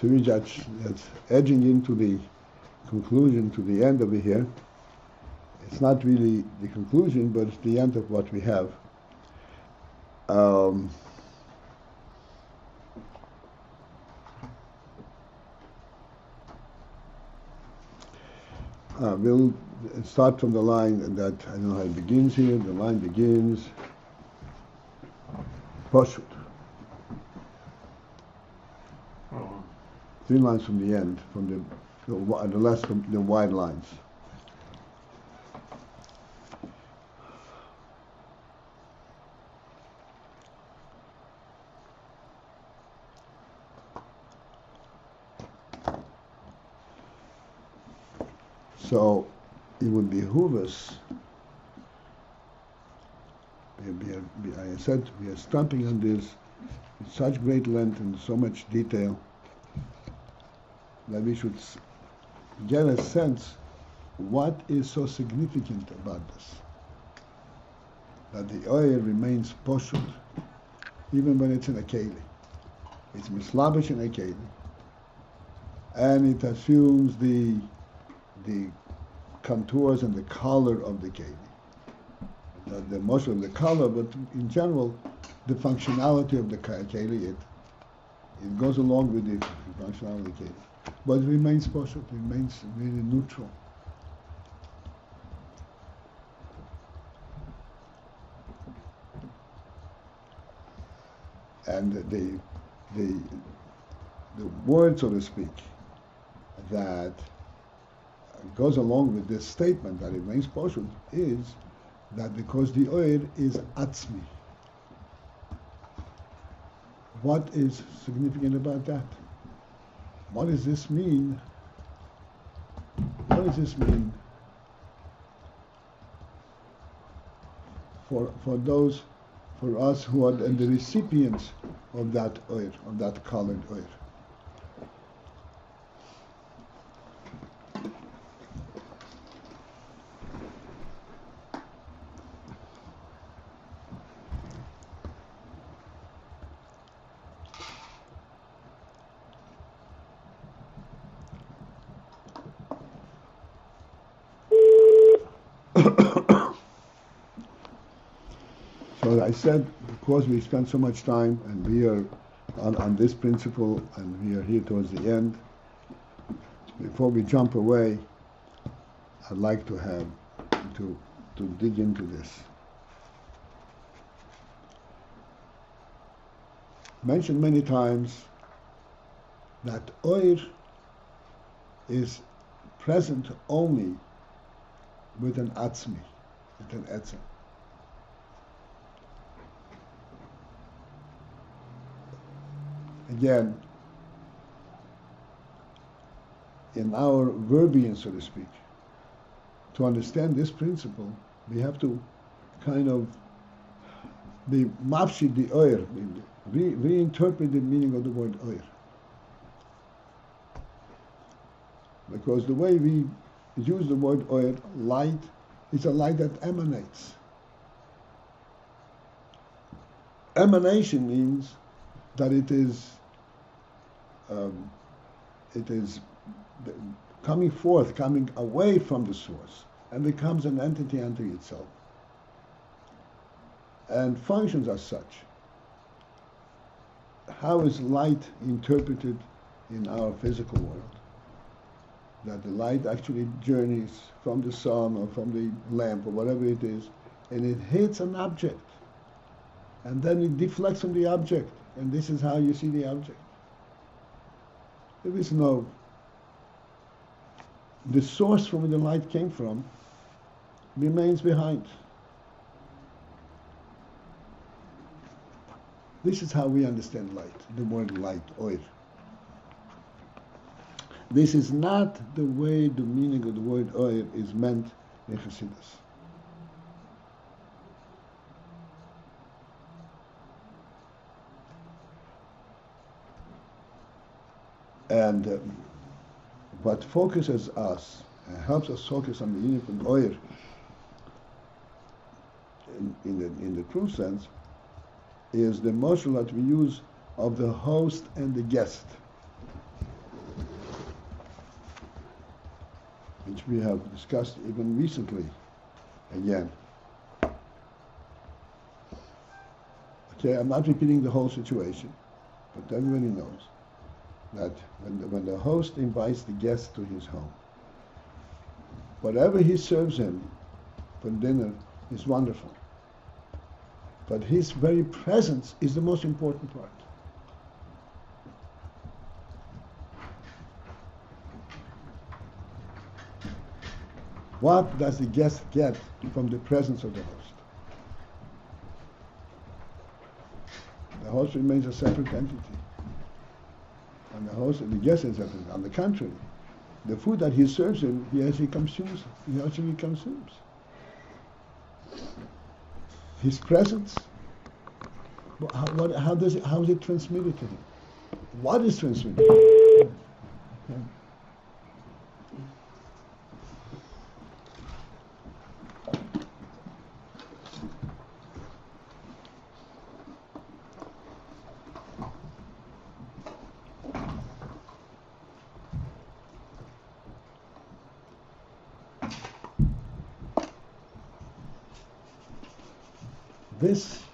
So that's edging into the conclusion, to the end over here. It's not really the conclusion, but it's the end of what we have. We'll start from the line that, I don't know how it begins here. The line begins, pashut. 3 lines from the end, from the last, the wide lines. So it would behoove us, I said we are stamping on this with such great length and so much detail, that we should get a sense what is so significant about this. That the oil remains pashut even when it's in a keli. It's mislabish in a keli, and it assumes the contours and the color of the keli. The most of the color, but in general, the functionality of the keli, it goes along with the functionality of the keli. But it remains pashut, remains really neutral. And the word, so to speak, that goes along with this statement that it remains pashut is that because the oil is atzmi. What is significant about that? What does this mean? What does this mean for us who are the recipients of that oil, of that colored oil? So I said, because we spent so much time and we are on this principle and we are here towards the end, before we jump away, I'd like to have to dig into this. Mentioned many times that oil is present only with an atzmi, with an etzem. Again, in our verbiage, so to speak, to understand this principle, we have to kind of be mafshid the oir, reinterpret the meaning of the word oir. Because the way we use the word oir, light, is a light that emanates. Emanation means that it is coming forth, coming away from the source, and becomes an entity unto itself, and functions as such. How is light interpreted in our physical world? That the light actually journeys from the sun or from the lamp or whatever it is, and it hits an object, and then it deflects from the object, and this is how you see the object. There is no, the source from where the light came from remains behind. This is how we understand light, the word light, oir. This is not the way the meaning of the word oir is meant in Chassidus. And what focuses us, helps us focus on the meaning of oir in the true sense, is the motion that we use of the host and the guest, which we have discussed even recently again. Okay, I'm not repeating the whole situation, but everybody knows that when the host invites the guest to his home, whatever he serves him for dinner is wonderful. But his very presence is the most important part. What does the guest get from the presence of the host? The host remains a separate entity. And the guest is separate. On the contrary, the food that he serves him, he actually consumes. His presence, how is it transmitted to him? What is transmitted? This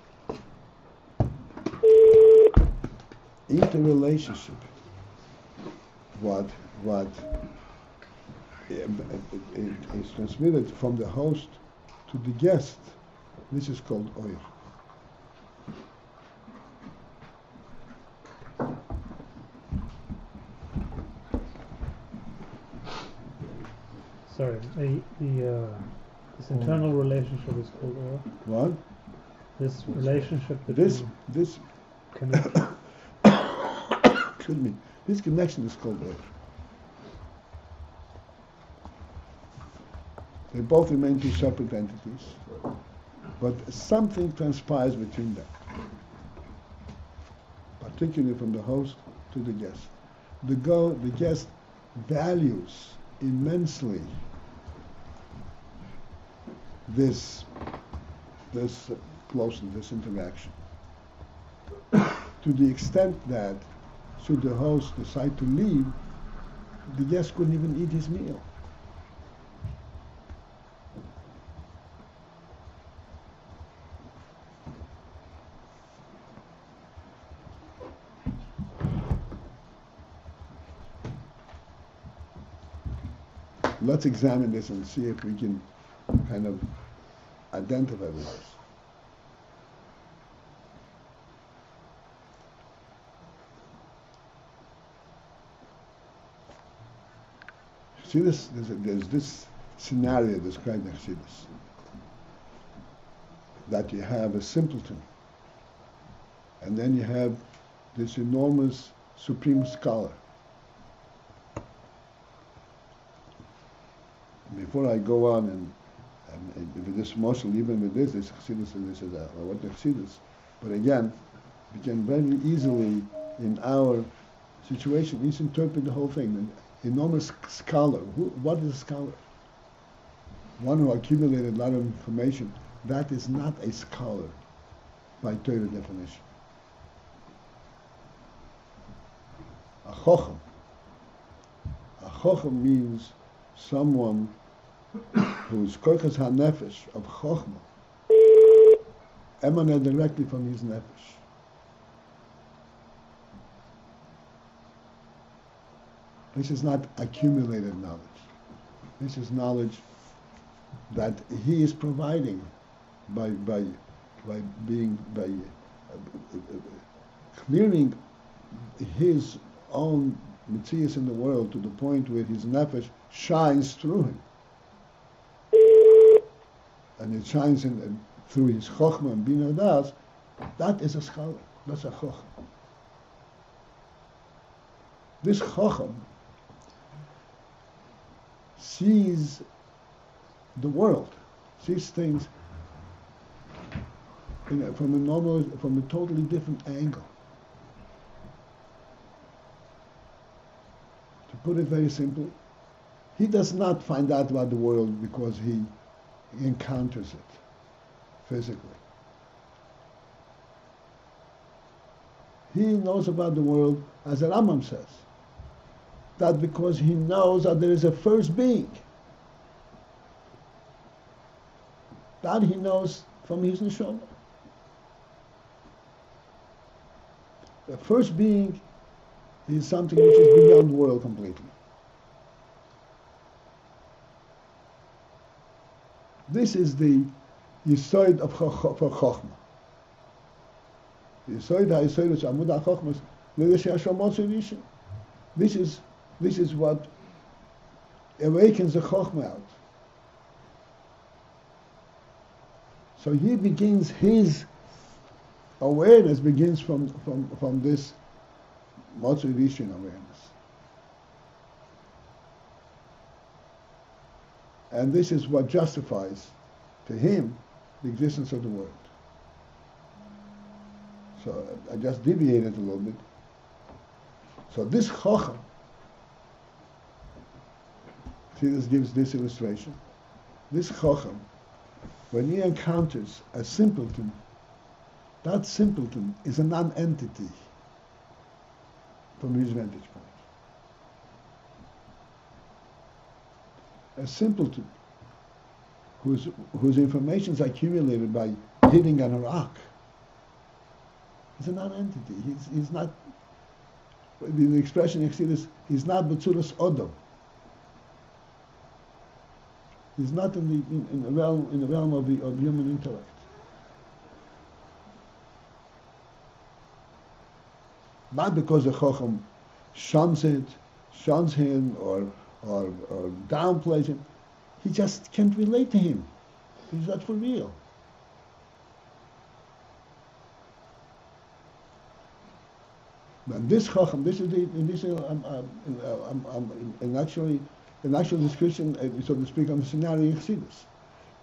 interrelationship, what is transmitted from the host to the guest, this is called oir. Sorry, this internal relationship is called oir. What? This relationship This connection. Excuse me. This connection is called oir. They both remain two separate entities, but something transpires between them, particularly from the host to the guest. The guest values immensely this closeness, this interaction, to the extent that should the host decide to leave, the guest couldn't even eat his meal. Let's examine this and see if we can kind of identify with this. See this? There's this scenario described in Chassidus, that you have a simpleton, and then you have this enormous supreme scholar. Before I go on and with this motion, even with this Chassidus, and this is what the Chassidus, but again, we can very easily, in our situation, misinterpret the whole thing. An enormous scholar. What is a scholar? One who accumulated a lot of information. That is not a scholar by Torah definition. A chochem. A chochem means someone whose koiches ha-nefesh of chochmah emanate directly from his nefesh. This is not accumulated knowledge. This is knowledge that he is providing by clearing his own metzius in the world to the point where his nefesh shines through him. and it shines through his chokhmah and bina das, that is a scholar. That's a chochem. This chochem sees the world, sees things from a totally different angle. To put it very simply, he does not find out about the world because he encounters it physically. He knows about the world, as the Rambam says, that because he knows that there is a first being. That he knows from his neshama. The first being is something which is beyond the world completely. This is the yisoid of Chokhmah. The yisoid ha-yisoid is Amud ha-Chokhmah. This is what awakens the Chokhmah out. So he begins, his awareness begins from this Motzei Rishon awareness. And this is what justifies to him the existence of the world. So I just deviated a little bit. So this Chochem, see, this gives this illustration. This Chochem, when he encounters a simpleton, that simpleton is a non-entity from his vantage point. A simpleton whose information is accumulated by hitting on a rock is a non-entity. He's not, the expression you see this, he's not B'tzuras Odom. He's not in the realm of human intellect. Not because the Chochem shuns him or downplays him. He just can't relate to him. He's not for real. And this Chochem, in actual description, so to speak, on the scenario of Chassidus.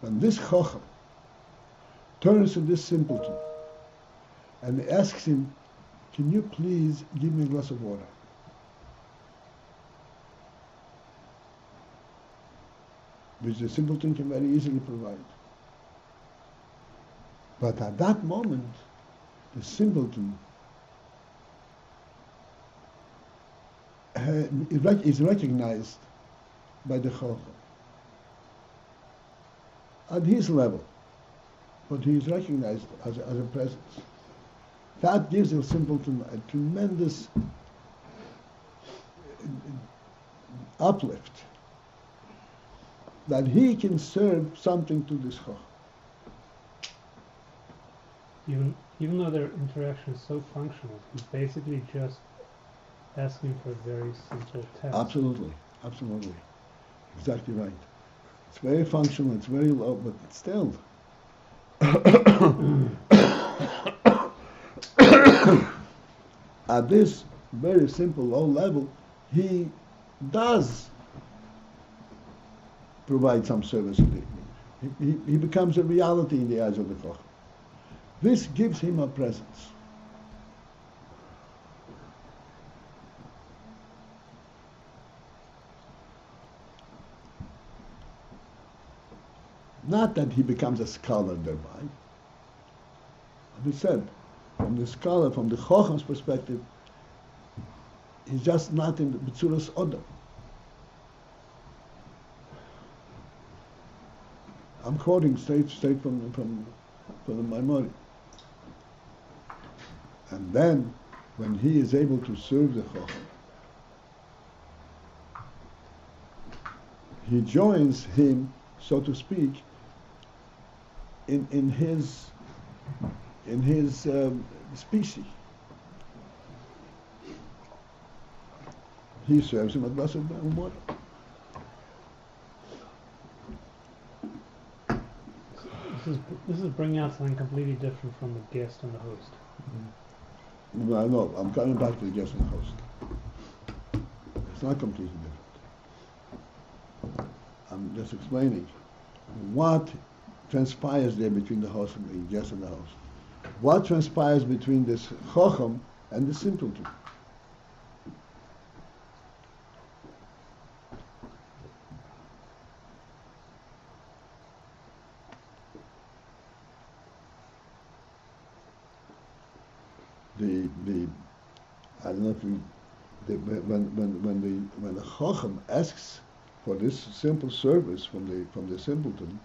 When this Chochem turns to this simpleton and asks him, "Can you please give me a glass of water?" Which the simpleton can very easily provide. But at that moment, the simpleton is recognized by the Chochem at his level, but he is recognized as a presence. That gives the simpleton a tremendous uplift, that he can serve something to this Chochem. Even though their interaction is so functional, he's basically just asking for a very simple test. Absolutely. Exactly right. It's very functional, it's very low, but still. At this very simple low level, he does provide some service. He becomes a reality in the eyes of the Chochem. This gives him a presence. Not that he becomes a scholar thereby. As we said, from the scholar, from the Chochem's perspective, he's just not in the B'tzuras Odom. I'm quoting straight from the Maimonides. And then, when he is able to serve the Chochem, he joins him, so to speak, in his species. He serves him a glass of water. This is bringing out something completely different from the guest and the host. No, no, I'm coming back to the guest and host. It's not completely different. I'm just explaining what transpires there between the host and the guest and the host. What transpires between this chacham and the simpleton? I don't know if you, when the chacham asks for this simple service from the simpleton,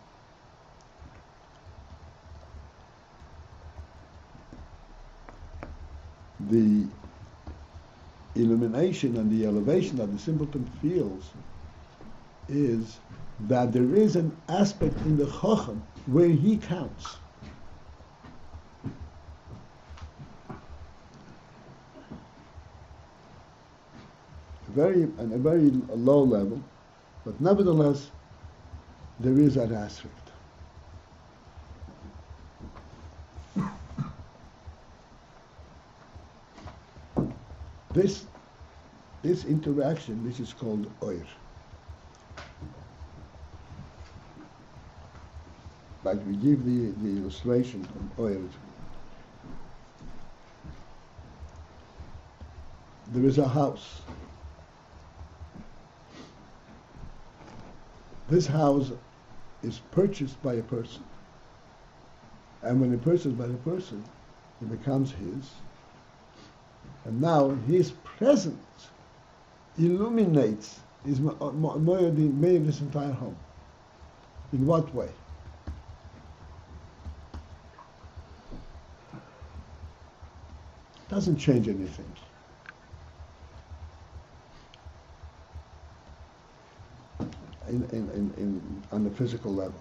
the illumination and the elevation that the simpleton feels is that there is an aspect in the chacham where he counts. On a very low level, but nevertheless, there is that aspect. This interaction, which is called oir. Like we give the illustration of oir. There is a house. This house is purchased by a person. And when it's purchased by the person, it becomes his. And now his presence illuminates, is made this entire home. In what way? Doesn't change anything. On the physical level,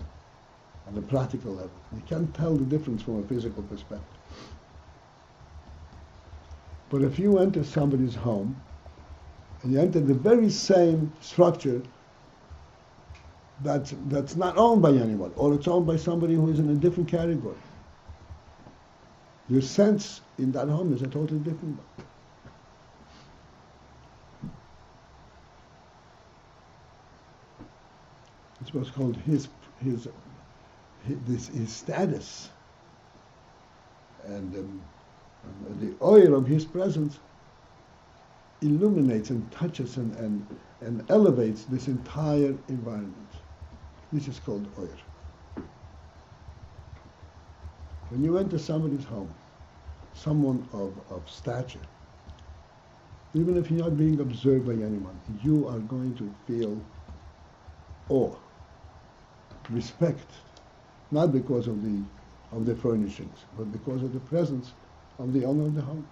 on the practical level. You can't tell the difference from a physical perspective. But if you enter somebody's home, and you enter the very same structure that's not owned by anyone, or it's owned by somebody who is in a different category, your sense in that home is a totally different one. It's what's called his status, and the oil of his presence illuminates and touches and elevates this entire environment. This is called oil. When you enter somebody's home, someone of stature, even if you're not being observed by anyone, you are going to feel awe, respect, not because of the furnishings, but because of the presence of the owner of the home.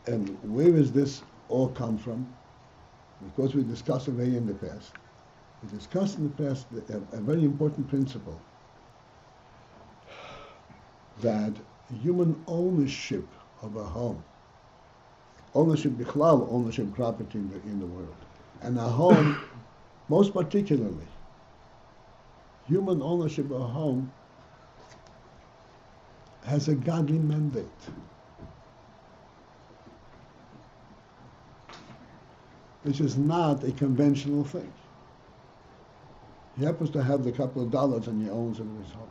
And where does this all come from? Because we discussed it in the past. We discussed in the past a very important principle, that human ownership of a home, ownership bichlal, ownership property in the world, and a home, most particularly, human ownership of a home has a godly mandate. This is not a conventional thing. He happens to have the couple of dollars and he owns it in his home.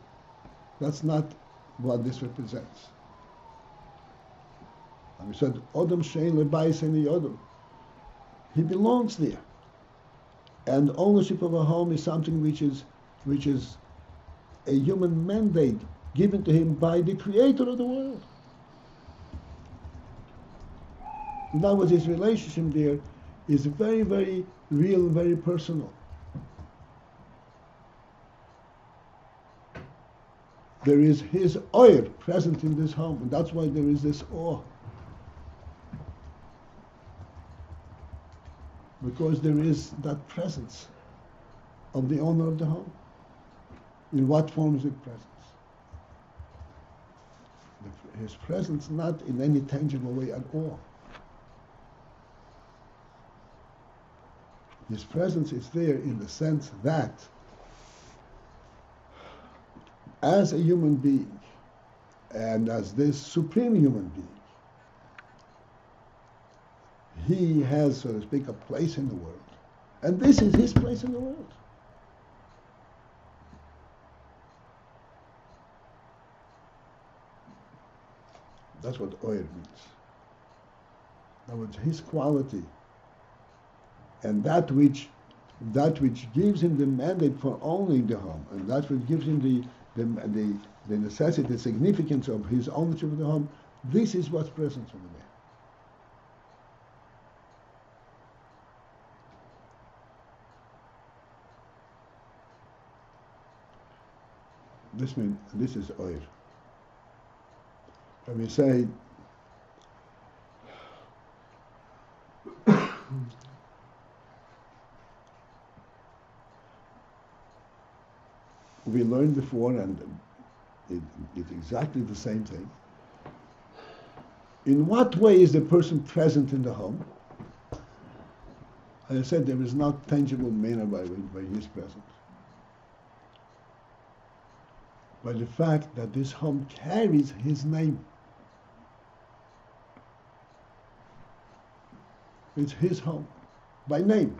That's not what this represents. And we said, Odom shein lebayis ein yodom. He belongs there. And ownership of a home is something which is a human mandate given to him by the creator of the world. In other words, his relationship there is very, very real, very personal. There is his oil present in this home, and that's why there is this awe. Because there is that presence of the owner of the home. In what form is it presence? His presence not in any tangible way at all. His presence is there in the sense that as a human being and as this supreme human being, he has, so to speak, a place in the world. And this is his place in the world. That's what Oyer means. In other words, his quality and that which gives him the mandate for owning the home, and that which gives him the necessity, the significance of his ownership of the home, this is what's present over there. This is Oyer. When we say we learned before, and it's exactly the same thing. In what way is the person present in the home? As I said, there is not tangible manner by he is present. By the fact that this home carries his name. It's his home, by name.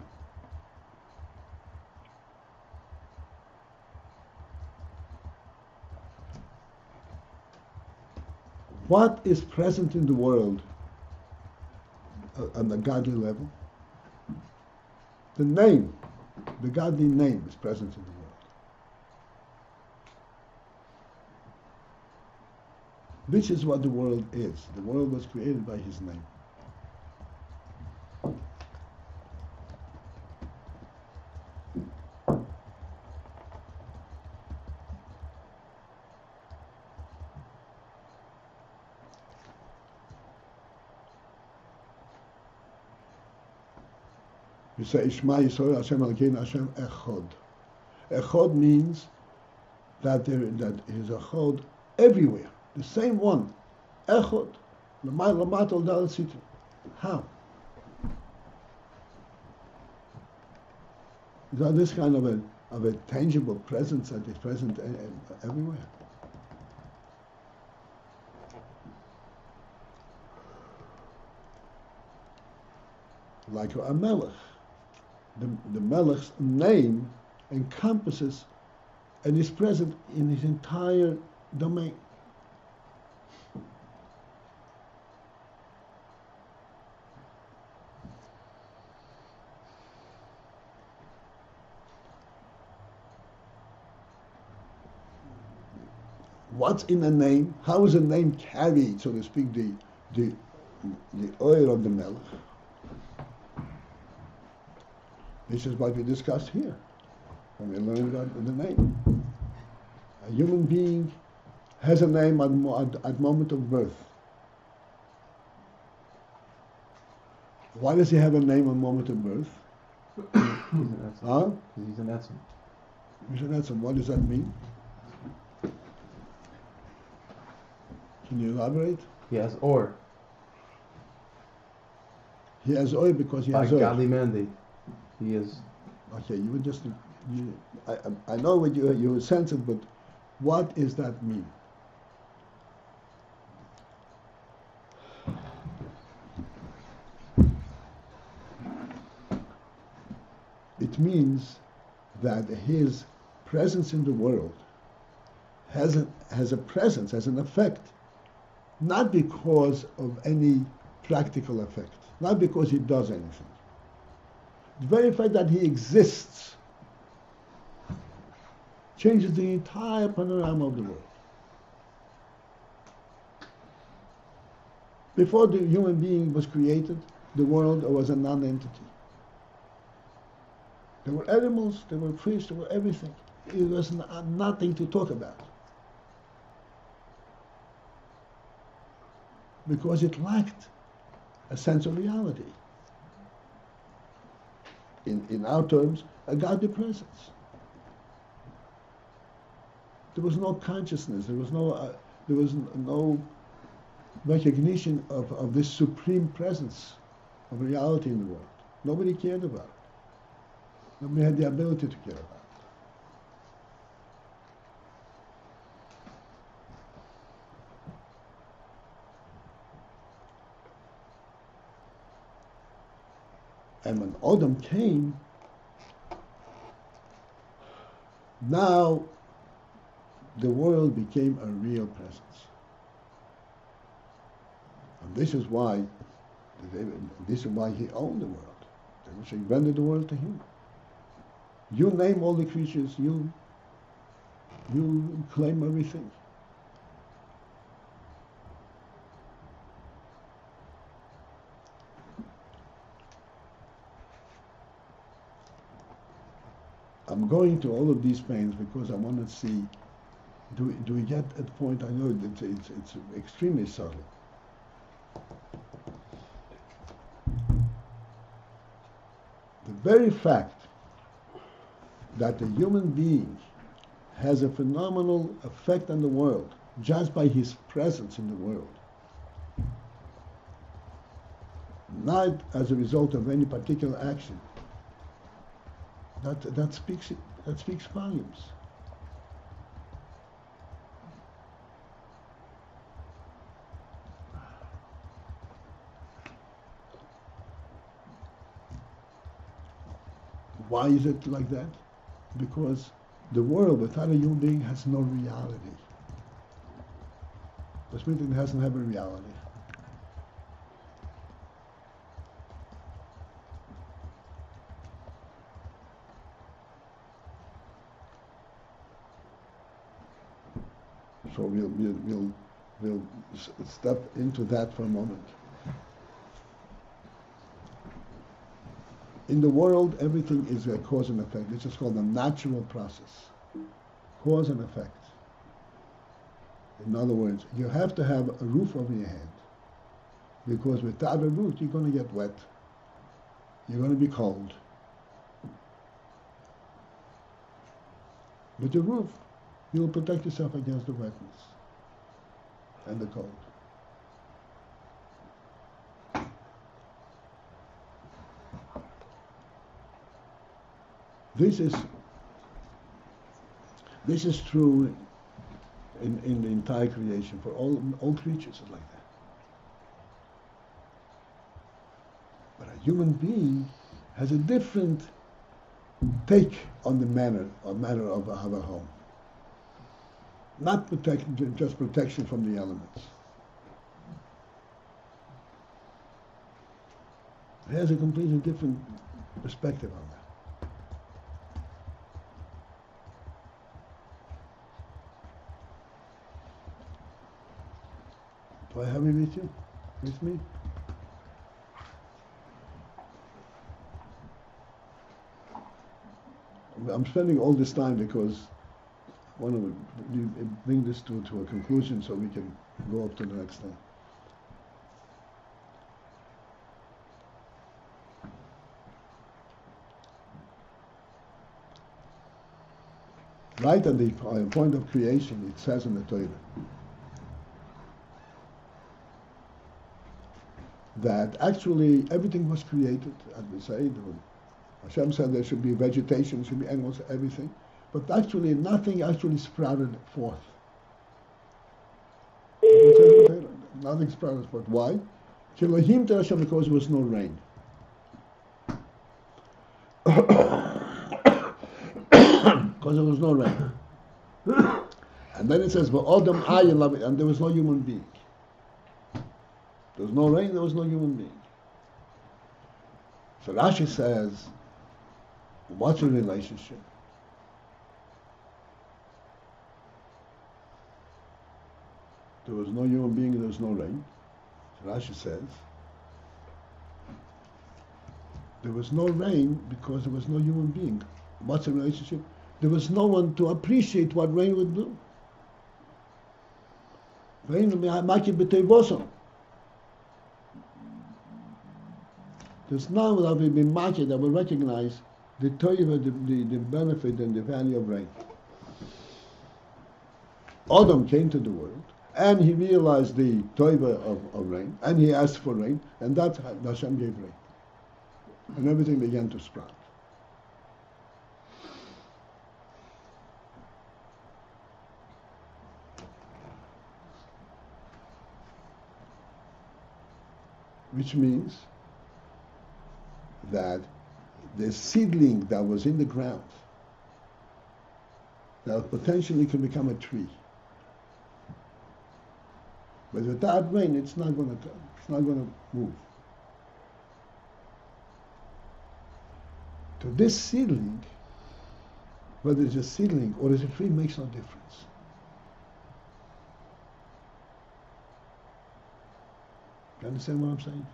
What is present in the world on the godly level? The name, the godly name is present in the world. This is what the world is. The world was created by his name. You say, Ishma Yisrael Hashem Elokeinu Hashem Echod. Echod means that there is a chod everywhere. The same one. Echod. Lamato Dal Sitru. How? Is that this kind of a tangible presence that is present everywhere? Like a melech. The melech's name encompasses and is present in his entire domain. What's in a name? How is a name carried, so to speak, the oil of the melech? This is what we discussed here when we learned about the name. A human being has a name at moment of birth. Why does he have a name at moment of birth? He's an atzmi. Huh? He's an atzmi. He's an atzmi. What does that mean? Can you elaborate? He has or. He has oil because he By has oil. godly mandate. He is. Okay, you would just. I know what you would sense it, but what does that mean? It means that his presence in the world has a presence, has an effect, not because of any practical effect, not because he does anything. The very fact that he exists changes the entire panorama of the world. Before the human being was created, the world was a non-entity. There were animals, there were fish, there were everything. It was nothing to talk about. Because it lacked a sense of reality. In our terms, a godly presence. There was no consciousness. There was no recognition of this supreme presence of reality in the world. Nobody cared about it. Nobody had the ability to care about. And when Adam came, now the world became a real presence. And this is why he owned the world. He rendered the world to him. You name all the creatures, you claim everything. I'm going to all of these pains because I want to see, do we get at the point? I know it's extremely subtle. The very fact that a human being has a phenomenal effect on the world just by his presence in the world, not as a result of any particular action, that speaks volumes. Why is it like that? Because the world without a human being has no reality. Which means it doesn't have a reality. So we'll step into that for a moment. In the world, everything is a cause and effect. This is called a natural process. Cause and effect. In other words, you have to have a roof over your head. Because without a roof, you're going to get wet. You're going to be cold. With a roof, you'll protect yourself against the wetness and the cold. This is true in the entire creation for all creatures is like that. But a human being has a different take on the manner of a home. Not just protection from the elements. It has a completely different perspective on that. Do I have you with me? I'm spending all this time because I want to bring this to a conclusion so we can go up to the next thing. Right at the point of creation, it says in the Torah that actually everything was created, as we say. Hashem said there should be vegetation, should be animals, everything. But actually, nothing actually sprouted forth. Nothing sprouted forth. Why? Because there was no rain. Because there was no rain. And then it says, Adam Ayin, and there was no human being. There was no rain, there was no human being. So Rashi says, what's a relationship? There was no human being, there was no rain. So Rashi says, there was no rain because there was no human being. What's a relationship? There was no one to appreciate what rain would do. Rain will make it. There's none that will be market that will recognize the benefit and the value of rain. Adam came to the world, and he realized the toiva of rain, and he asked for rain, and that's Hashem gave rain. And everything began to sprout. which means that the seedling that was in the ground that potentially can become a tree. But without rain, it's not going to move. To this seedling, whether it's a seedling or it's a tree, makes no difference. You understand what I'm saying?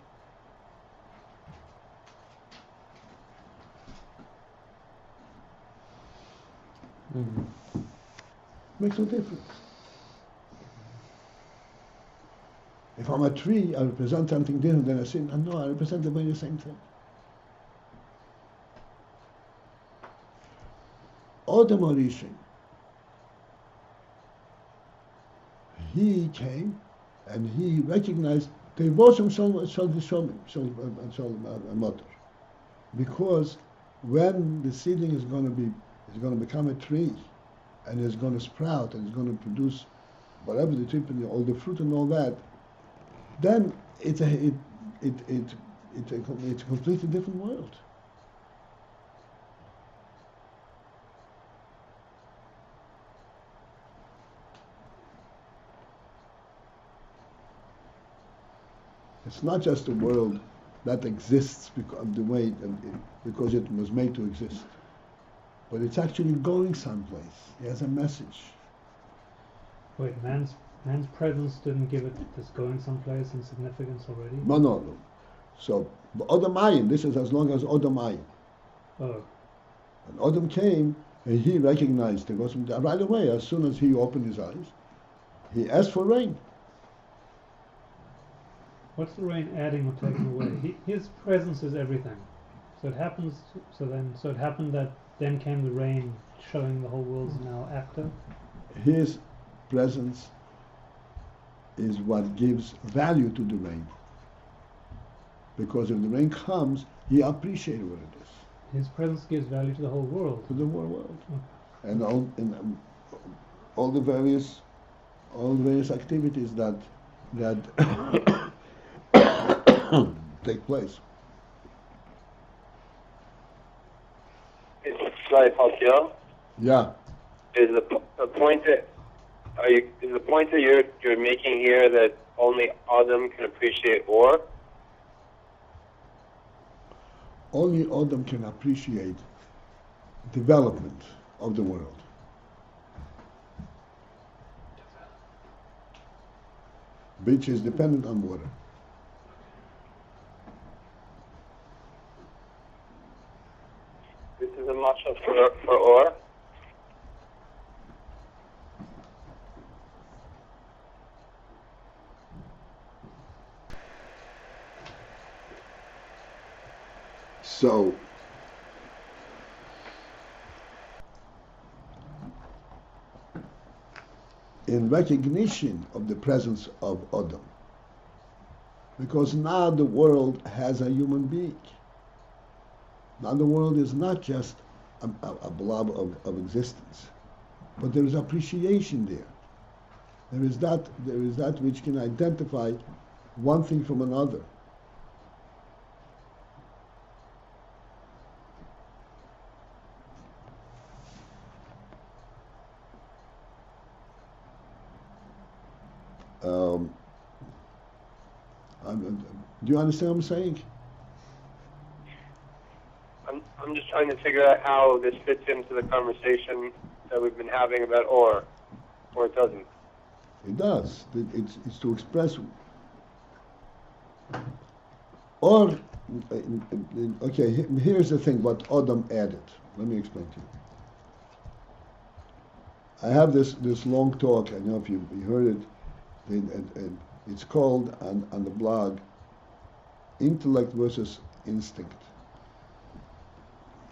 Mm-hmm. Makes no difference. If I'm a tree, I represent something different than a seed. And no, I represent the very same thing. Adam Arishin, he came and he recognized Tevosim Shal Motor. Because when the seedling is going to become a tree and is going to sprout and is going to produce whatever the tree, all the fruit and all that, then it's a completely different world. It's not just a world that exists because of the way because it was made to exist, but it's actually going someplace. It has a message. Wait, man's presence didn't give it this going someplace in significance already? No. So Adam Ayin, this is as long as Adam Ayin. Oh. And Adam came and he recognized it was right away. As soon as he opened his eyes, he asked for rain. What's the rain adding or taking away? His presence is everything. So it happens. So it happened that then came the rain, showing the whole world's now active. His presence is what gives value to the rain. Because if the rain comes, he appreciates what it is. His presence gives value to the whole world. To the whole world, Okay. and all the various activities that take place. Sorry, Paltiel. Yeah. Is the point that you're making here that only Adam can appreciate or? Only Adam can appreciate development of the world. Which is dependent on water. This is a mashal for or. So, in recognition of the presence of Adam, because now the world has a human being. Now the world is not just a blob of existence, but there is appreciation there. There is that which can identify one thing from another. Do you understand what I'm saying? I'm just trying to figure out how this fits into the conversation that we've been having about or it doesn't. It does. It's to express. Or, okay, here's the thing, what Adam added. Let me explain to you. I have this long talk, I don't know if you heard it, it's called, on the blog, Intellect versus Instinct.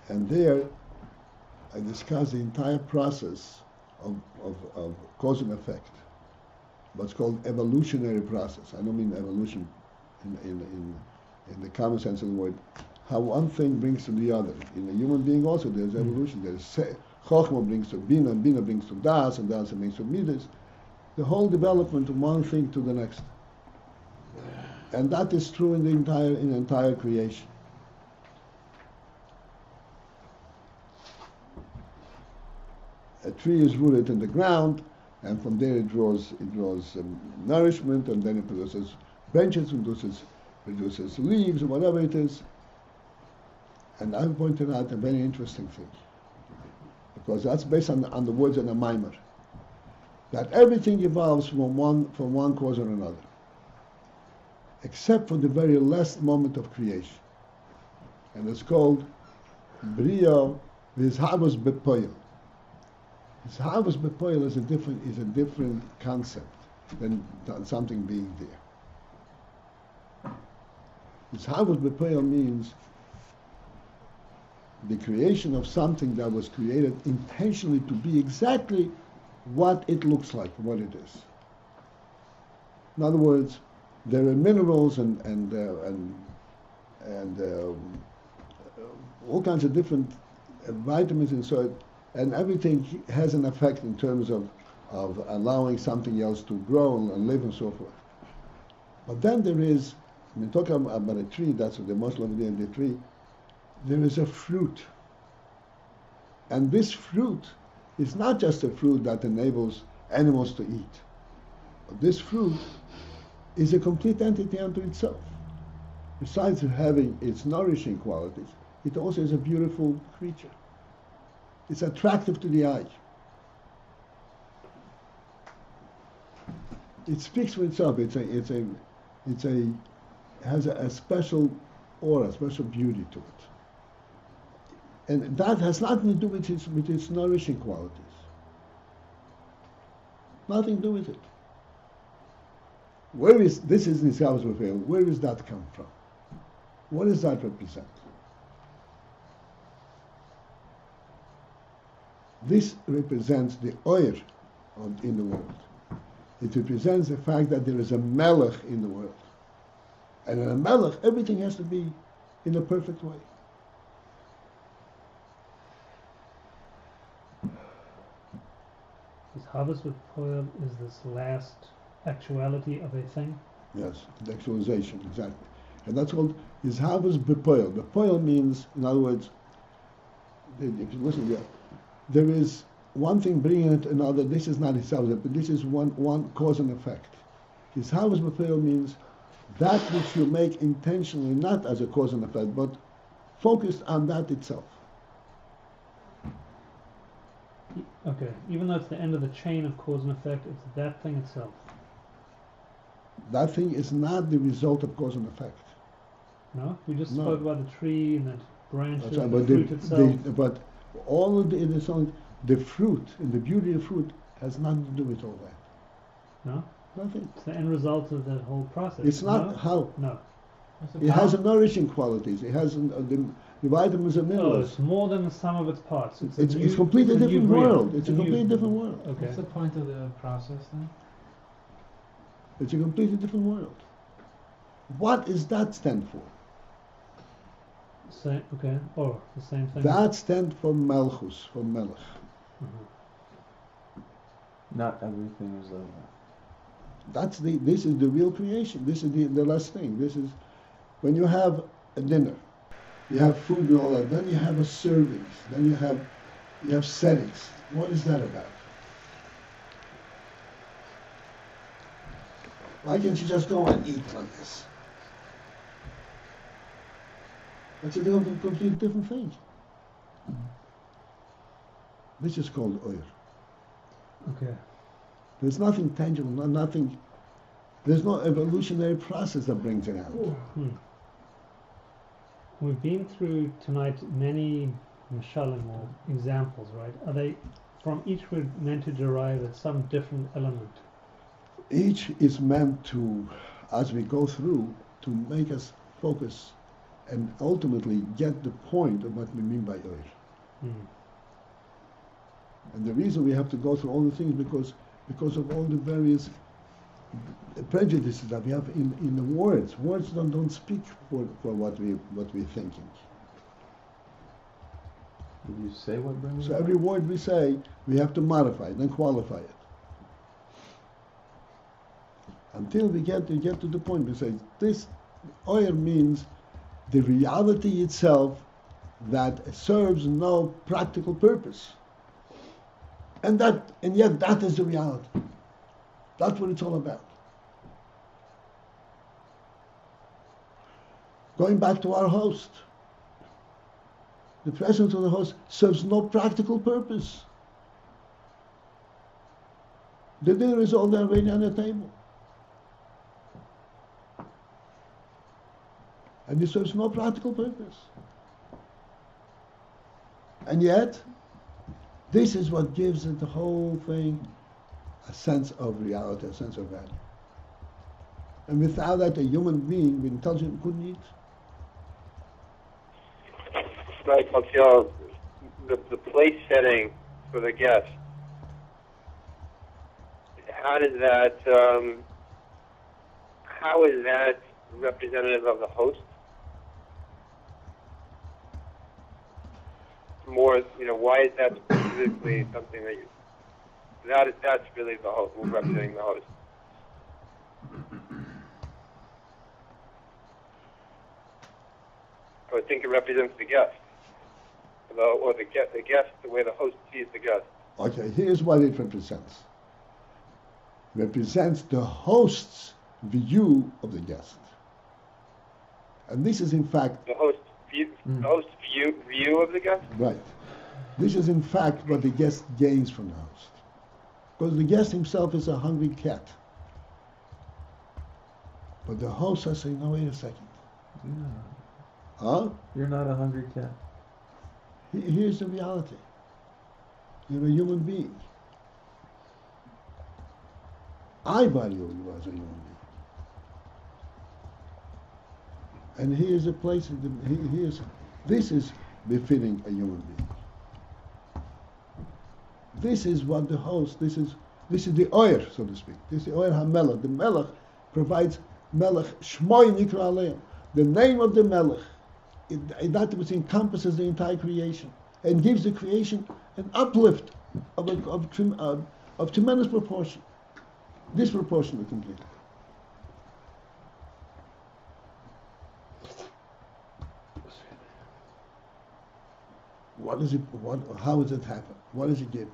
And there, I discuss the entire process of cause and effect, what's called evolutionary process. I don't mean evolution in the common sense of the word, how one thing brings to the other. In a human being also there's evolution. There's Chochmah brings to Bina, and Bina brings to Das, and Das brings to Midas. The whole development of one thing to the next. And that is true in the entire creation. A tree is rooted in the ground, and from there it draws nourishment, and then it produces branches, produces leaves, or whatever it is. And I've pointed out a very interesting thing, because that's based on the words in the mimer, that everything evolves from one cause or another, except for the very last moment of creation, and it's called bria v'izhavus bepoil. Izhavus bepoil is a different concept than something being there. Izhavus bepoil means the creation of something that was created intentionally to be exactly what it looks like, what it is. In other words, there are minerals and all kinds of different vitamins and so, and everything has an effect in terms of allowing something else to grow and live and so forth. But then there is, when we talk about a tree, that's the most lovely in the tree, there is a fruit. And this fruit is not just a fruit that enables animals to eat. But this fruit is a complete entity unto itself. Besides having its nourishing qualities, it also is a beautiful creature. It's attractive to the eye. It speaks for itself. It has a special aura, special beauty to it. And that has nothing to do with its nourishing qualities. Nothing to do with it. This is Nisav's Rafael. Where does that come from? What does that represent? This represents the oir in the world. It represents the fact that there is a melech in the world. And in a melech, everything has to be in a perfect way. This harvest with poil is this last actuality of a thing? Yes, the actualization, exactly. And that's called Izhavus bepoil. Bepoil means, in other words, if you listen here, there is one thing bringing it another. This is not Izhavus, but this is one cause and effect. Izhavus bepoil means that which you make intentionally, not as a cause and effect, but focused on that itself. Okay, even though it's the end of the chain of cause and effect, it's that thing itself. That thing is not the result of cause and effect. No? We just No. spoke about the tree and the branches That's right, and the but fruit itself. but all of the fruit and the beauty of fruit has nothing to do with all that. No? Nothing. It's the end result of that whole process. It's not No? how. No. It has a nourishing qualities. It has the vitamins and Oh, minerals. it's more than the sum of its parts. It's a completely different world. It's a completely different world. Okay. What's the point of the process then? It's a completely different world. What does that stand for? Okay. Or the same thing. That stands for Malchus, for Melech. Mhm. Not everything is like that. This is the real creation. This is the last thing. This is when you have a dinner, you have food and all that. Then you have a servings. Then you have settings. What is that about? Why can't you just go and eat like this? That's a completely different thing. This is called oil. Okay. There's nothing tangible, nothing. There's no evolutionary process that brings it out. Hmm. We've been through tonight many mashalim or examples, right? Are they from each we're meant to derive at some different element? Each is meant to, as we go through, to make us focus and ultimately get the point of what we mean by oil. Hmm. And the reason we have to go through all the things because of all the various prejudices that we have in the words. Words don't speak for what we're thinking. Did you say what brings So it? every word we say, we have to modify it and qualify it. until we get to the point we say this oyer means the reality itself that serves no practical purpose. And yet that is the reality. That's what it's all about. Going back to our host. The presence of the host serves no practical purpose. The dinner is all there waiting on the table. And it serves no practical purpose. And yet, this is what gives it the whole thing a sense of reality, a sense of value. And without that, a human being with intelligence couldn't eat. Right, Paltiel, the place setting for the guest, how is that representative of the host? More, why is that specifically something that's really the host, representing the host? I would think it represents the guest, or the guest, the way the host sees the guest. Okay, here's what it represents. Represents the host's view of the guest. And this is in fact the host's view of the guest? Right. This is in fact what the guest gains from the host. Because the guest himself is a hungry cat. But the host has to say, no, wait a second. No. Huh? You're not a hungry cat. Here's the reality. You're a human being. I value you as a human being. And here's a place, this is befitting a human being. This is what the host, this is the oyer, so to speak. This is the oyer ha-melech. The melech provides melech shmoi nikra aleim. The name of the melech, that which encompasses the entire creation and gives the creation an uplift of tremendous proportion, disproportionately complete. What is it? How does it happen? What does it give?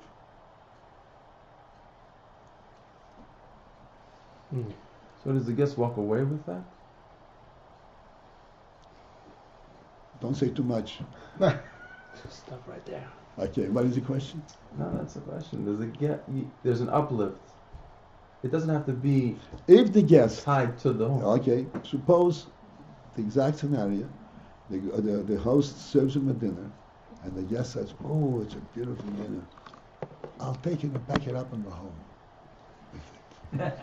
So does the guest walk away with that? Don't say too much. Stop right there. Okay, what is the question? No, that's the question. Does it get? There's an uplift. It doesn't have to be If the guest, tied to the home. okay, suppose the exact scenario, the host serves him a dinner, and the guest says, "Oh, it's a beautiful dinner. I'll take it and pack it up and go home with it."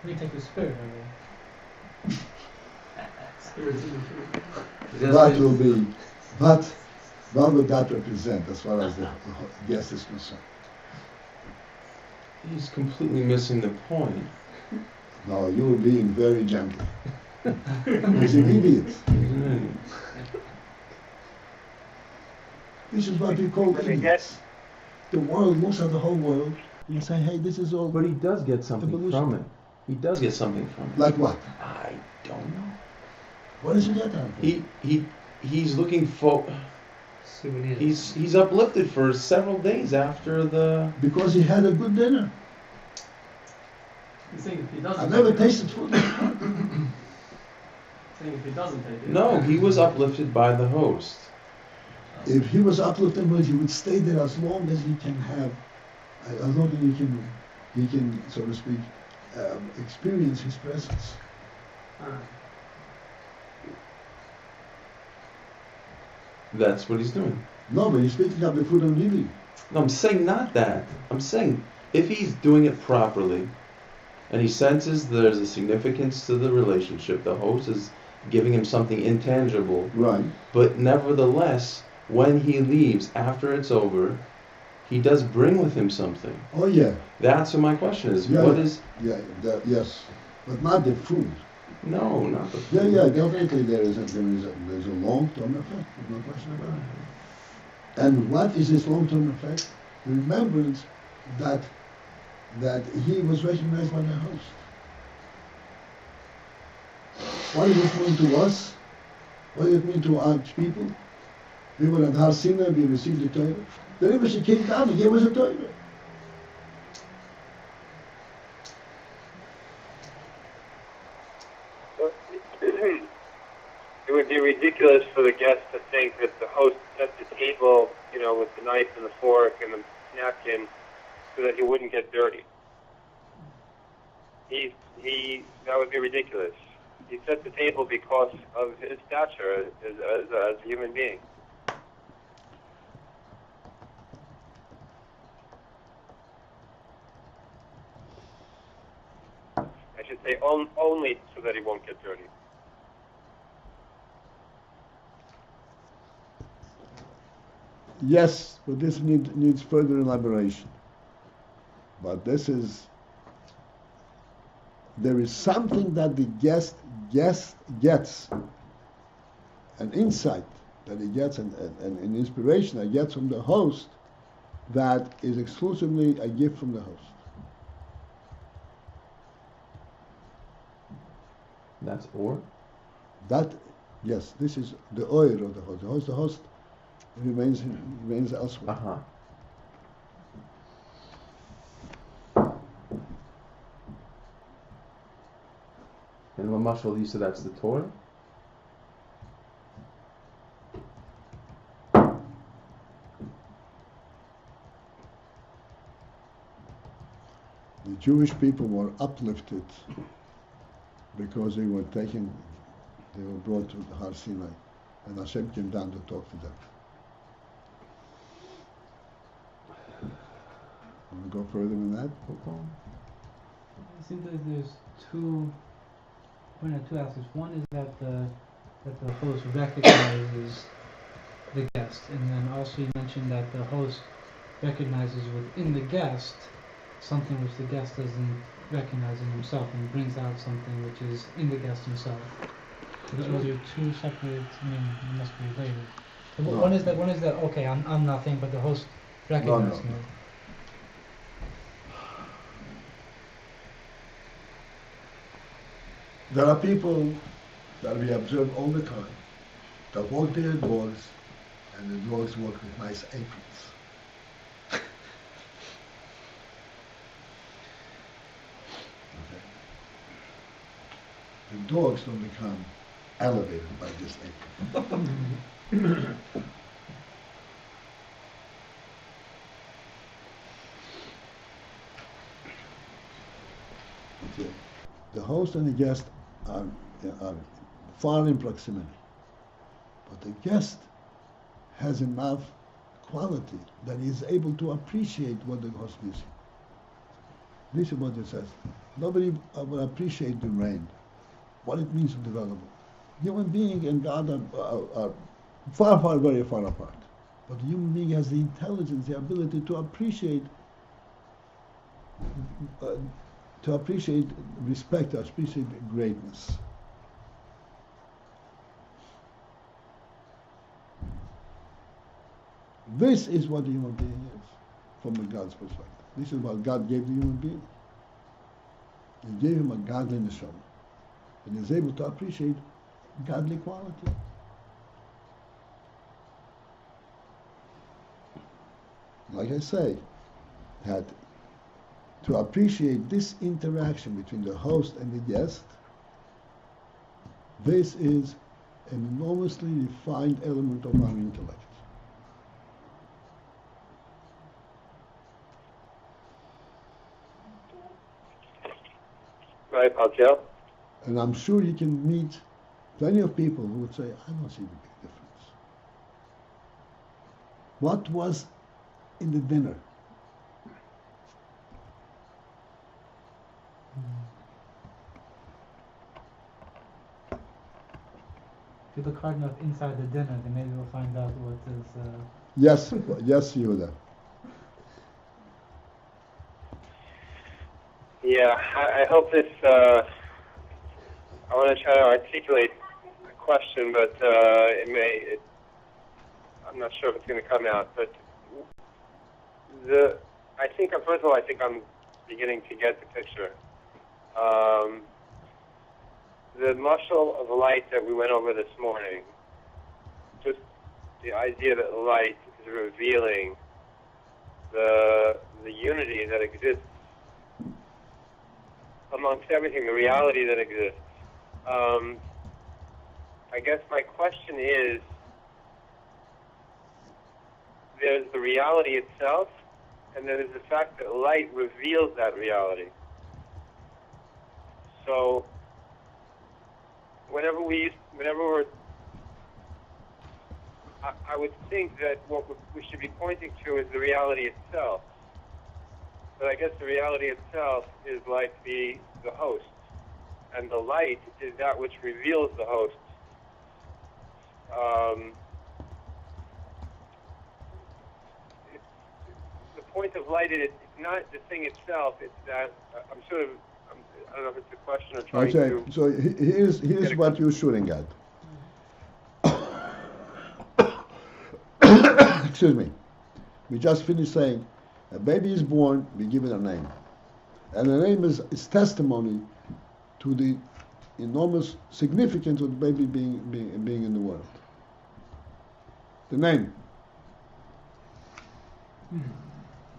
We take the spirit of it. Spirit's in the food. That will be, but what would that represent as far as the guest is concerned? He's completely missing the point. No, you're being very gentle. He's an idiot. This is what we call idiots. The world looks at the whole world and you say, hey, this is all. But he does get something evolution. from it. He does get something from it. Like what? I don't know. What does he get out of it? He's looking for. Souvenirs. He's uplifted for several days after the. Because he had a good dinner. You think if he doesn't I never take tasted food. it, think if he doesn't take it. No, he was uplifted by the host. If he was uplifted, he would stay there as long as he can have, as long as he can, so to speak, experience his presence. That's what he's doing. No, but he's picking up the food and leaving. No, I'm saying not that. I'm saying if he's doing it properly, and he senses there's a significance to the relationship, the host is giving him something intangible. Right. But nevertheless, when he leaves after it's over, he does bring with him something. Oh yeah. That's what my question is. Yeah. What is? Yeah. Yes. But not the food. No, not the Yeah. food. Yeah. Definitely there's a long-term effect. There's no question about it. And what is this long-term effect? Remembrance that that he was recognized by the host. What does it mean to us? What does it mean to our people? We were at Har Sinai, we received the Torah. The Rebbe came down and gave us a Torah. It would be ridiculous for the guest to think that the host set the table, with the knife and the fork and the napkin so that he wouldn't get dirty. That would be ridiculous. He set the table because of his stature as a human being. I should say only so that he won't get dirty. Yes, but this needs further elaboration. But there is something that the guest gets, an insight that he gets, and an inspiration that he gets from the host that is exclusively a gift from the host. That's or? That, yes, this is the oir of the host. The host remains elsewhere. Uh-huh. And Lamashal, you said that's the Torah? The Jewish people were uplifted because they were brought to Har Sinai, and Hashem came down to talk to them. Want to go further than that? I think that there's two aspects. One is that the host recognizes the guest, and then also you mentioned that the host recognizes within the guest something which the guest doesn't recognize in himself, and brings out something which is in the guest himself. Those are two separate. They must be related. No. One is that okay, I'm nothing, but the host recognizes me. There are people that we observe all the time that walk their dogs, and the dogs walk with nice aprons. Okay. The dogs don't become elevated by this apron. Okay. The host and the guest are far in proximity, but the guest has enough quality that he is able to appreciate what the host gives him. This is what it says. Nobody will appreciate the rain, what it means to develop. Human being and God are far, very far apart. But the human being has the intelligence, the ability to appreciate respect, to appreciate greatness. This is what the human being is, from the God's perspective. This is what God gave the human being. He gave him a godly neshama, and he's able to appreciate godly quality. Like I say, that to appreciate this interaction between the host and the guest, this is an enormously refined element of our intellect. Right, Paltiel? And I'm sure you can meet plenty of people who would say, I don't see the big difference. What was in the dinner? If you look hard enough inside the dinner, then maybe we'll find out what is. Yes, yes, Yehuda. Yeah, I hope this. I want to try to articulate a question, but I'm not sure if it's going to come out. But I think, first of all, I think I'm beginning to get the picture. The muscle of light that we went over this morning, just the idea that light is revealing the unity that exists amongst everything, the reality that exists. I guess my question is, there's the reality itself, and then there's the fact that light reveals that reality. So, whenever we're, I would think that what we should be pointing to is the reality itself. But I guess the reality itself is like the host, and the light is that which reveals the host. The point of light is not the thing itself, it's that, I don't know if it's a question or trying Okay, to... so here's what you're shooting at. Excuse me. We just finished saying, a baby is born, we give it a name. And the name is testimony to the enormous significance of the baby being in the world. The name.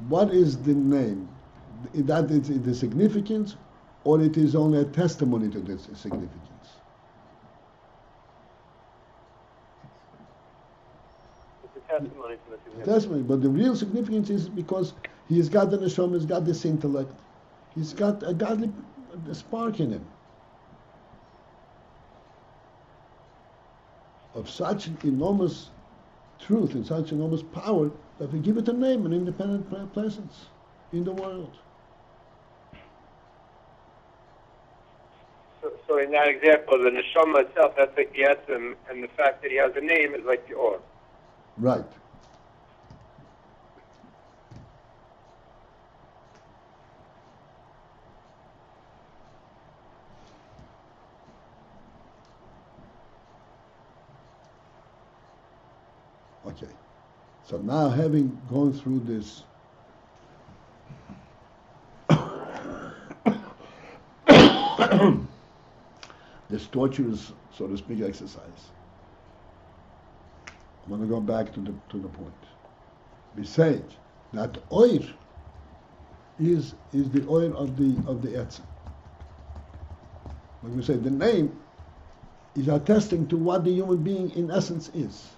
What is the name? That is the significance, or it is only a testimony to this significance? It's a testimony to the significance. Testimony, but the real significance is because he's got the neshama, he's got this intellect, he's got a godly spark in him of such enormous truth and such enormous power that we give it a name, an independent presence in the world. So in that example, the neshama itself, that's like the atzmi, and the fact that he has a name is like the or. Right. Okay. So now, having gone through this this torturous, so to speak, exercise, I'm going to go back to the point. We say that oir is the oir of the atzmi. When we say the name is attesting to what the human being in essence is.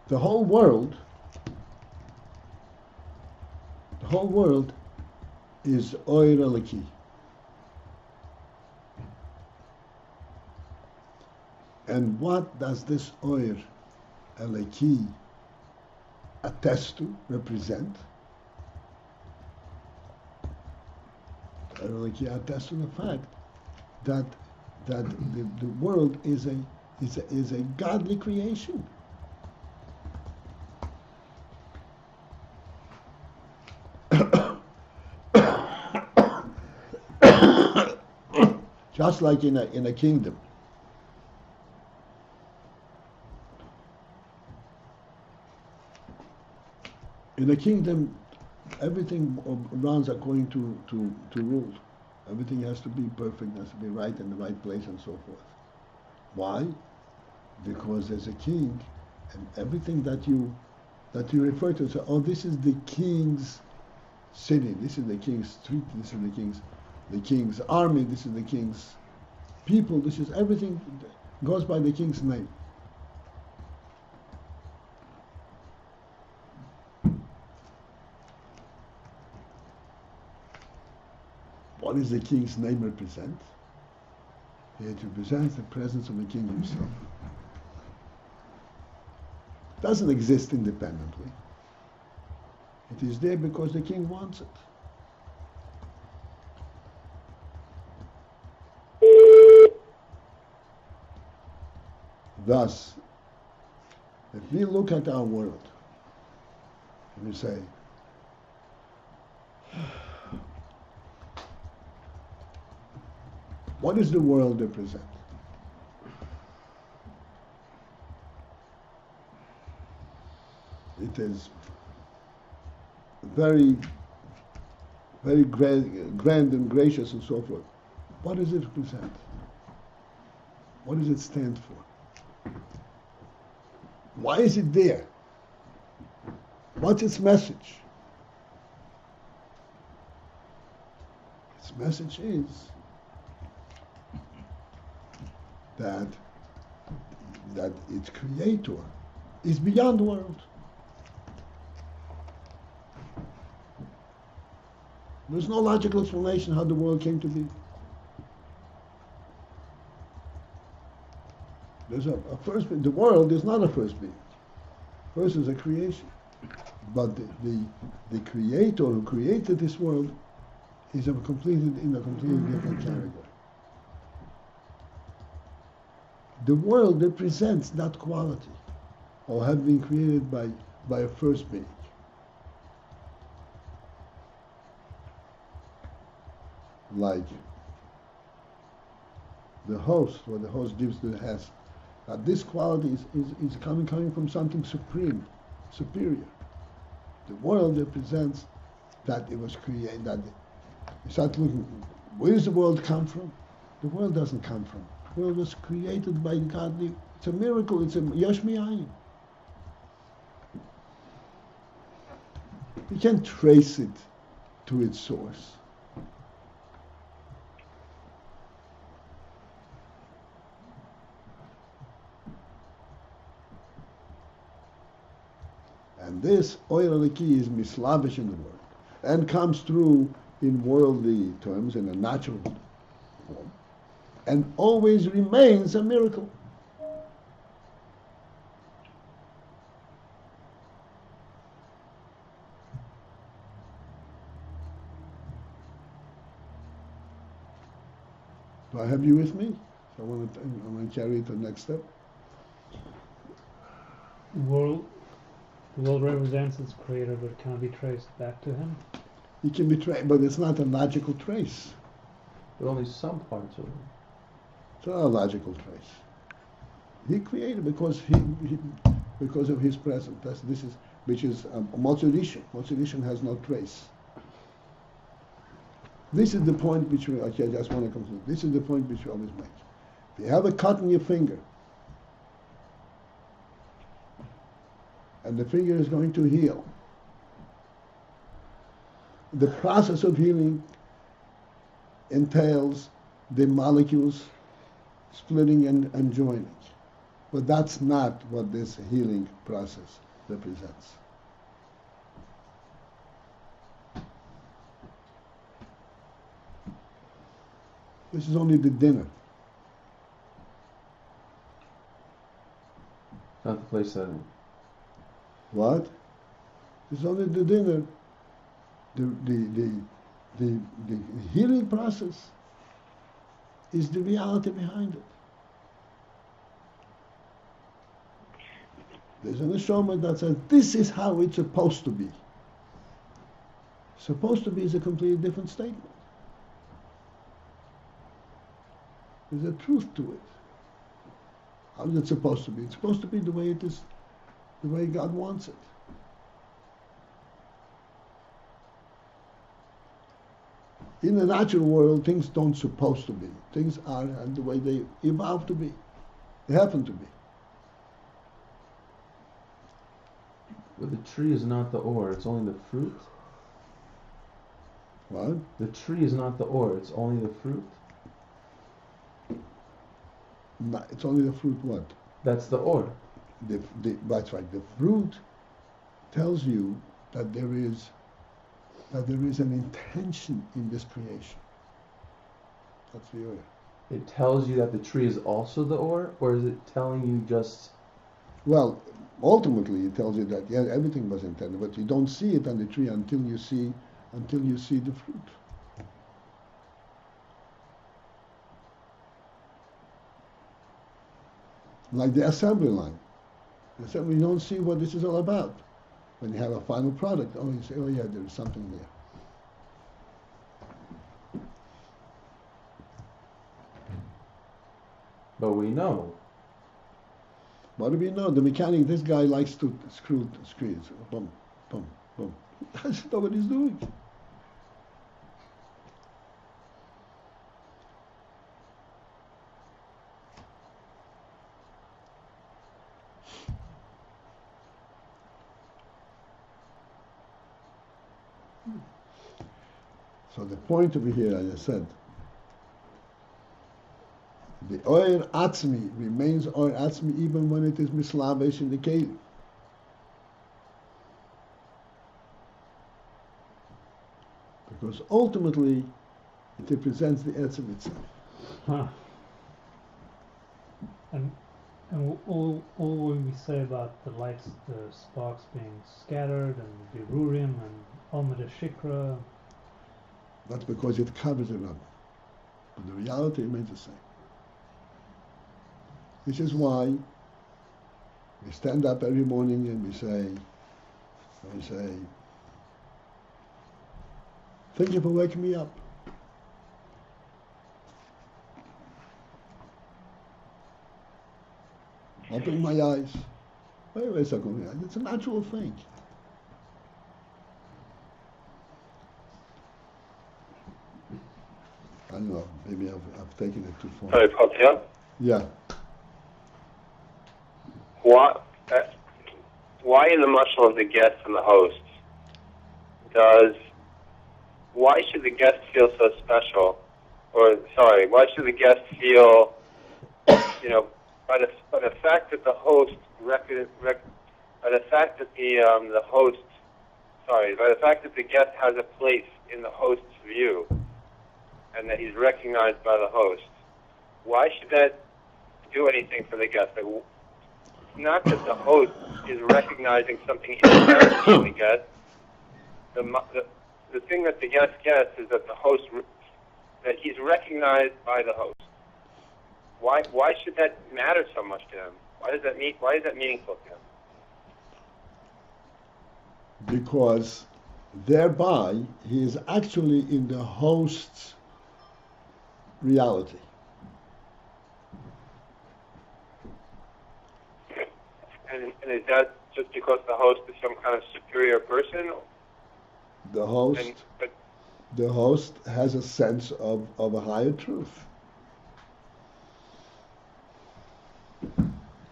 The whole world is oir eliki. And what does this oir eliki attest to, represent? Oir eliki attests to the fact that the world is a godly creation. Just like in a kingdom. In a kingdom, everything runs according to rule. Everything has to be perfect, has to be right in the right place, and so forth. Why? Because there's a king, and everything that you refer to, so, oh, this is the king's city, this is the king's street, this is the king's army, this is the king's people, this is everything goes by the king's name. What does the king's name represent? It represents the presence of the king himself. It doesn't exist independently. It is there because the king wants it. Thus, if we look at our world and we say, What does the world represent? It is very, very grand and gracious and so forth. What does it represent? What does it stand for? Why is it there? What's its message? Its message is that its creator is beyond the world. There's no logical explanation how the world came to be. There's a first being. The world is not a first being. First is a creation. But the creator who created this world is in a completely different category. The world represents that quality, or have been created by a first being. Like the host, what the host gives to the guest, that this quality is coming from something supreme, superior. The world represents that it was created, that you start looking, where does the world come from? The world doesn't come from. The world was created by God. It's a miracle, it's a yesh mi'ayin. You can't trace it to its source. And this oil aliki is mislavish in the world and comes through in worldly terms in a natural form and always remains a miracle. Do I have you with me? So I want to carry it to the next step. The world represents its creator, but it can't be traced back to him. It can be traced, but it's not a logical trace. But only some parts of it. It's not a logical trace. He created because because of his presence. Which is Motzerishon. Motzerishon has no trace. This is the point which I just want to conclude. This is the point which we always make. If you have a cut in your finger, and the finger is going to heal, the process of healing entails the molecules splitting and joining. But that's not what this healing process represents. This is only the dinner. Not the place setting. What? It's only the dinner. The healing process is the reality behind it. There's an neshama that says this is how it's supposed to be. Supposed to be is a completely different statement. There's a truth to it. How is it supposed to be? It's supposed to be the way it is, the way God wants it. In the natural world, things don't supposed to be. Things are the way they evolve to be. They happen to be. But the tree is not the ore, it's only the fruit. What? The tree is not the ore, it's only the fruit. No, it's only the fruit what? That's the ore. That's right. The fruit tells you that there is an intention in this creation. That's the ore. It tells you that the tree is also the ore, or is it telling you just... Well, ultimately it tells you that yeah, everything was intended, but you don't see it on the tree until you see the fruit. Like the assembly line. The assembly, you don't see what this is all about. When you have a final product, oh, you say, oh yeah, there is something there. But we know. What do we know? The mechanic, this guy likes to screw screws. Boom, boom, boom. He doesn't know what he's doing. So the point over here, as I said, the oil atzmi remains oil atzmi even when it is mislavish in the keli. Because ultimately it represents the etzem itself. Huh. And all when we say about the lights, the sparks being scattered and birurim and omid shikra. That's because it covers it up. But the reality remains the same. This is why we stand up every morning and we say, thank you for waking me up. Opening my eyes. Wait a second, it's a natural thing. I don't know, maybe I've taken it too far. Sorry, Paltiel? Yeah. Why in the muscle of the guest and the host why should the guest feel so special? Why should the guest feel, by the fact that the host by the fact that the guest has a place in the host's view and that he's recognized by the host, why should that do anything for the guest? Not that the host is recognizing something inherently in the guest. The thing that the guest gets is that that he's recognized by the host. Why should that matter so much to him? Why is that meaningful to him? Because thereby he is actually in the host's reality. And is that just because the host is some kind of superior person? The host has a sense of a higher truth.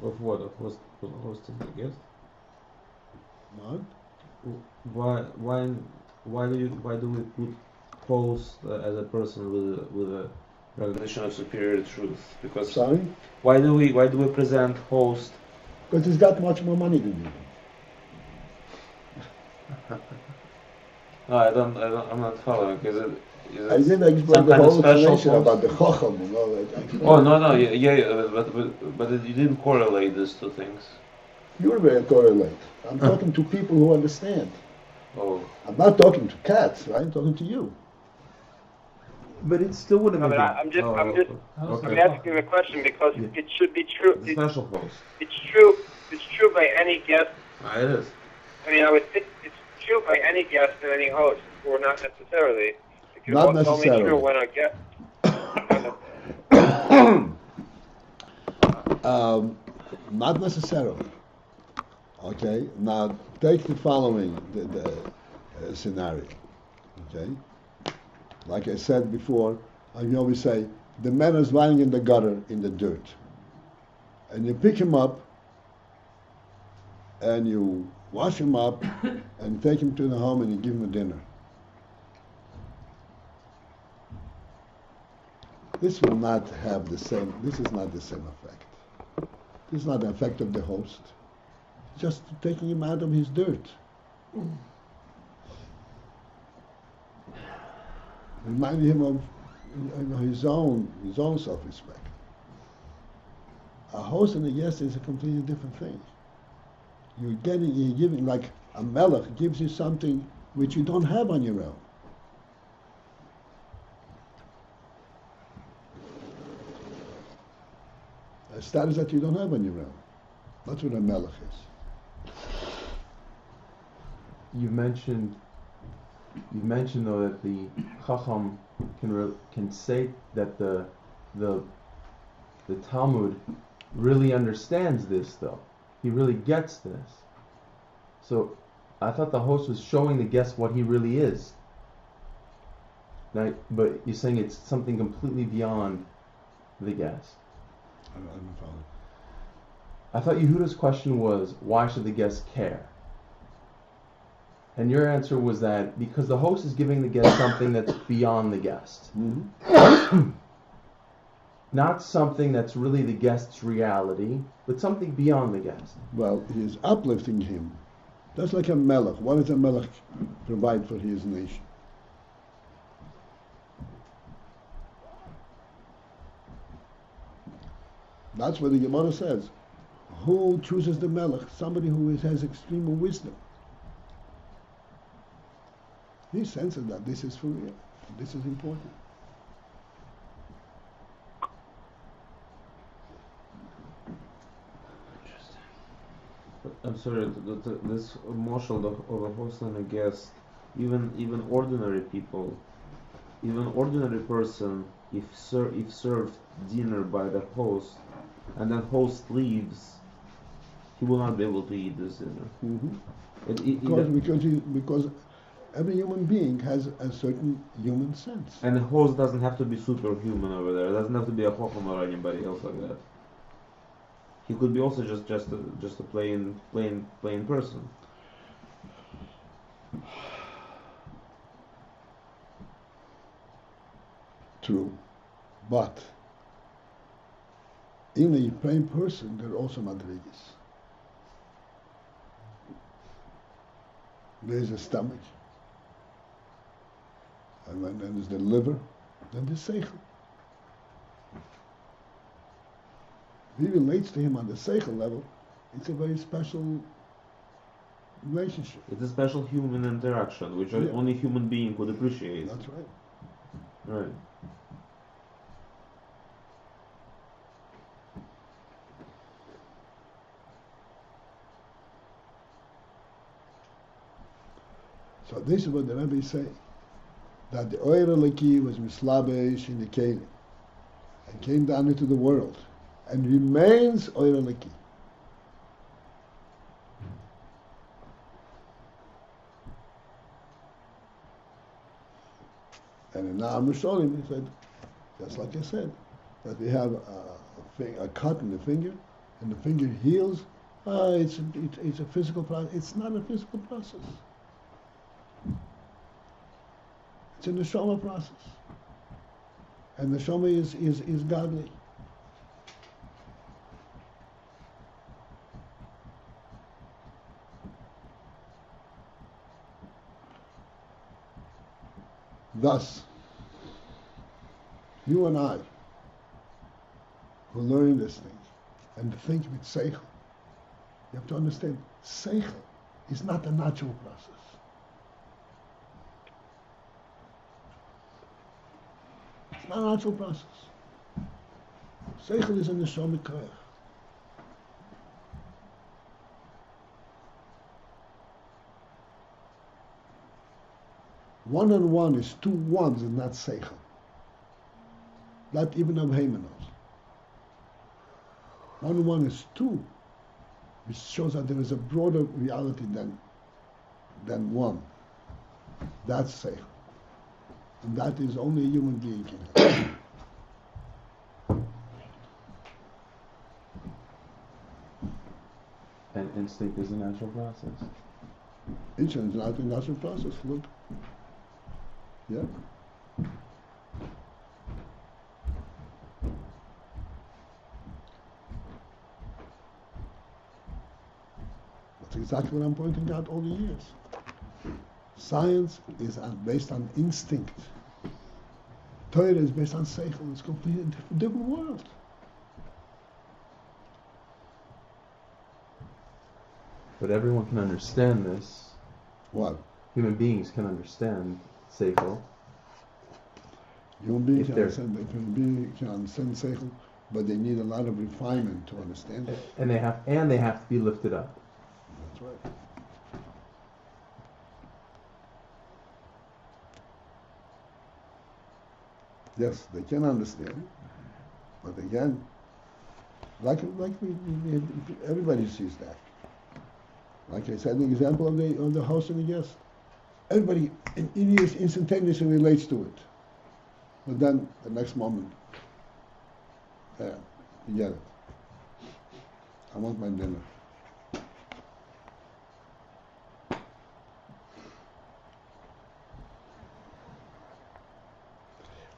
Of what? Of hosting the guest? What? Why do we put host as a person with a recognition of superior truth? Because Sorry? why do we present host? Because he's got much more money than you. No, I'm not following. I didn't explain the whole explanation about the chocham and all that. Oh no, yeah, but you didn't correlate these two things. You're very correlate. I'm talking to people who understand. Oh. I'm not talking to cats, right? I'm talking to you. But it still wouldn't No, be. but I'm asking the question because it should be true. The special host. It's true by any guest. It is. I mean, I would think it's true by any guest and any host, or not necessarily. Not It's only necessarily. true when a guest. Not necessarily. Okay. Now take the following the scenario. Okay. Like I said before, I always say the man is lying in the gutter in the dirt, and you pick him up, and you wash him up, and take him to the home, and you give him a dinner. This will not have the same. This is not the same effect. This is not the effect of the host. Just taking him out of his dirt. Reminding him of his own self-respect. A host and a guest is a completely different thing. You're giving, like a melech gives you something which you don't have on your own. A status that you don't have on your own. That's what a melech is. You mentioned though that the chacham can say that the the Talmud really understands this, though. He really gets this. So I thought the host was showing the guest what he really is. Now, but you're saying it's something completely beyond the guest. I don't follow. I thought Yehuda's question was, why should the guest care? And your answer was that because the host is giving the guest something that's beyond the guest. Mm-hmm. Not something that's really the guest's reality, but something beyond the guest. Well, he is uplifting him. That's like a melech. What does a melech provide for his nation? That's what the Gemara says. Who chooses the melech? Somebody who has extreme wisdom. He senses that this is for real. This is important. I'm sorry, this marshal of a host and a guest, even ordinary people, even ordinary person, if served dinner by the host, and then host leaves, he will not be able to eat this dinner. Mm-hmm. Because every human being has a certain human sense. And the host doesn't have to be superhuman over there. It doesn't have to be a Chacham or anybody else like that. He could be also just a plain person. True, but in a plain person, there are also madrigas. There's the stomach, and then there's the liver, then the seichel. He relates to him on the seichel level. It's a very special relationship. It's a special human interaction, which only human being could appreciate. That's right. Right. So this is what the Rebbe is saying, that the Oyer Eliki was mislabesh in the Kelim, and came down into the world, and remains Oyer Eliki. And in Na'am Rishonim, he said, just like I said, that they have a cut in the finger, and the finger heals. It's a physical process. It's not a physical process. It's a neshama process, and the neshama is godly. Thus, you and I, who learn this thing and think with seichel, you have to understand, seichel is not a natural process. It's not a natural process. Seichel is a neshama koyach. One and one is two ones and not seichel. Not even Abraham knows. 1 and 1 is 2, which shows that there is a broader reality than 1. That's seichel. And that is only a human being can have. And instinct is a natural process. Instinct is not a natural process. Look. Yeah. That's exactly what I'm pointing out all the years. Science is based on instinct. Torah is based on seichel. It's completely different world. But everyone can understand this. What? Human beings can understand seichel. Human beings can understand seichel, but they need a lot of refinement to understand it. And they have to be lifted up. That's right. Yes, they can understand, but again, Everybody sees that. Like I said, the example of the host and the guest. Everybody instantaneously relates to it. But then the next moment, yeah, you get it. I want my dinner.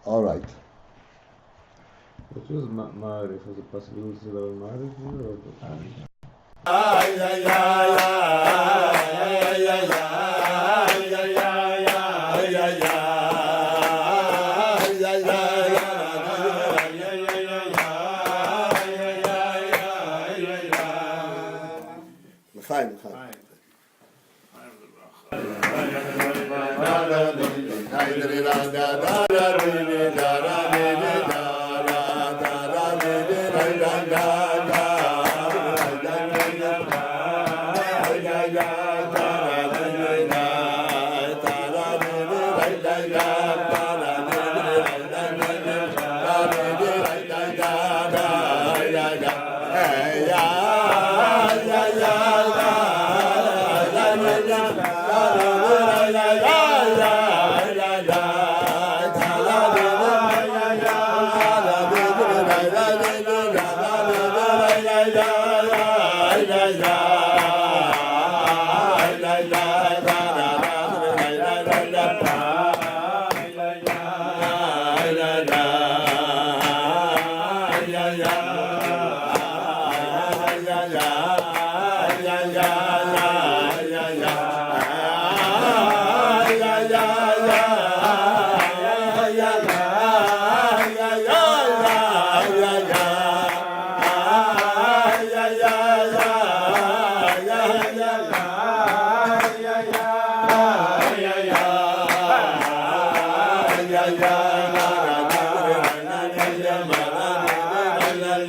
All right. What was Ma'arif? Was it possibility that was Ma'arif here or?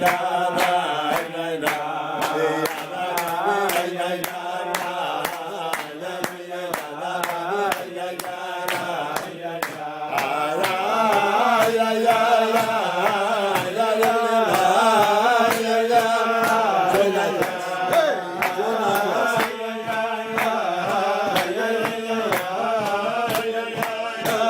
la